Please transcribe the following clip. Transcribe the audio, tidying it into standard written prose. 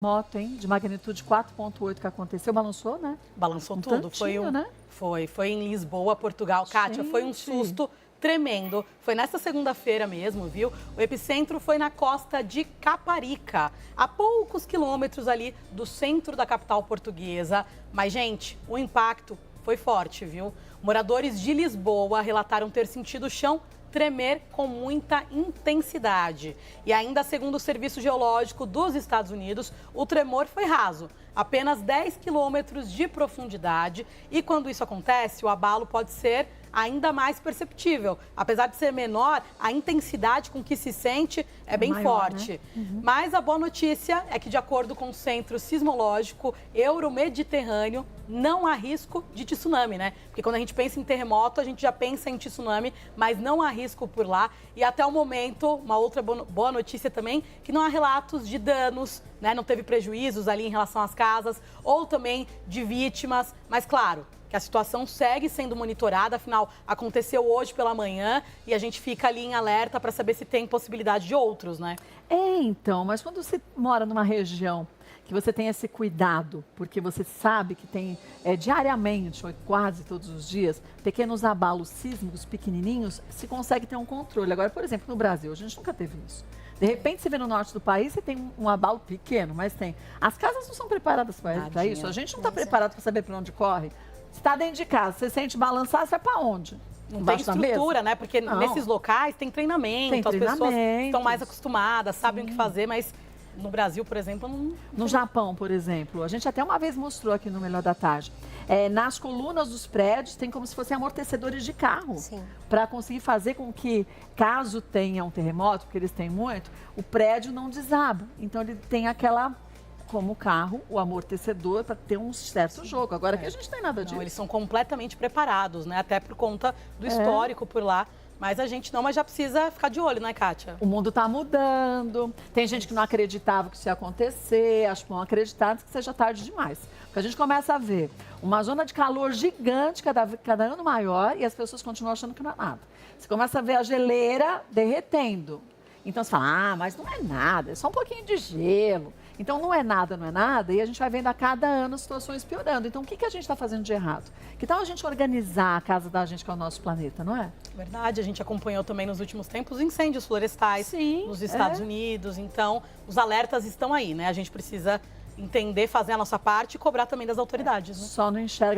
Moto, hein? De magnitude 4,8 que aconteceu, balançou, né? Balançou Um tudo. tantinho, né? Foi em Lisboa, Portugal. Kátia, foi um susto tremendo. Foi nessa segunda-feira mesmo, viu? O epicentro foi na costa de Caparica, a poucos quilômetros ali do centro da capital portuguesa. Mas, gente, o impacto foi forte, viu? Moradores de Lisboa relataram ter sentido o chão tremer com muita intensidade. E ainda, segundo o Serviço Geológico dos Estados Unidos, o tremor foi raso, apenas 10 quilômetros de profundidade. E quando isso acontece, o abalo pode ser ainda mais perceptível. Apesar de ser menor, a intensidade com que se sente é bem maior, forte. né? Mas a boa notícia é que, de acordo com o Centro Sismológico Euromediterrâneo, não há risco de tsunami, né? Porque quando a gente pensa em terremoto, a gente já pensa em tsunami, mas não há risco por lá. E até o momento, uma outra boa notícia também, que não há relatos de danos, né? Não teve prejuízos ali em relação às casas, ou também de vítimas. Mas, claro, que a situação segue sendo monitorada, afinal, aconteceu hoje pela manhã e a gente fica ali em alerta para saber se tem possibilidade de outros, né? Então, mas quando você mora numa região que você tem esse cuidado, porque você sabe que tem diariamente, ou quase todos os dias, pequenos abalos sísmicos pequenininhos, se consegue ter um controle. Agora, por exemplo, no Brasil, a gente nunca teve isso. De repente, você vê no norte do país, você tem um abalo pequeno, mas tem. As casas não são preparadas para isso. A gente não está preparado para saber para onde corre. Você está dentro de casa, você sente balançar, você vai para onde? Não tem estrutura, né? Porque nesses locais tem treinamento, as pessoas estão mais acostumadas, sabem o que fazer, mas no Brasil, por exemplo, não... No Japão, por exemplo, a gente até uma vez mostrou aqui no Melhor da Tarde, nas colunas dos prédios tem como se fossem amortecedores de carro, para conseguir fazer com que, caso tenha um terremoto, porque eles têm muito, o prédio não desaba. Então ele tem aquela... como o carro, o amortecedor, para ter um certo jogo. Agora que a gente não tem nada disso. Não, eles são completamente preparados, né? Até por conta do histórico por lá. Mas a gente não, mas já precisa ficar de olho, né, Kátia? O mundo está mudando. Tem gente que não acreditava que isso ia acontecer. Acho que vão acreditar que seja tarde demais. Porque a gente começa a ver uma zona de calor gigante, cada ano maior, e as pessoas continuam achando que não é nada. Você começa a ver a geleira derretendo. Então você fala, mas não é nada, é só um pouquinho de gelo. Então não é nada, e a gente vai vendo a cada ano situações piorando. Então o que a gente está fazendo de errado? Que tal a gente organizar a casa da gente, que é o nosso planeta, não é? Verdade, a gente acompanhou também nos últimos tempos incêndios florestais nos Estados Unidos. Então os alertas estão aí, né? A gente precisa entender, fazer a nossa parte e cobrar também das autoridades, né? Só não enxerga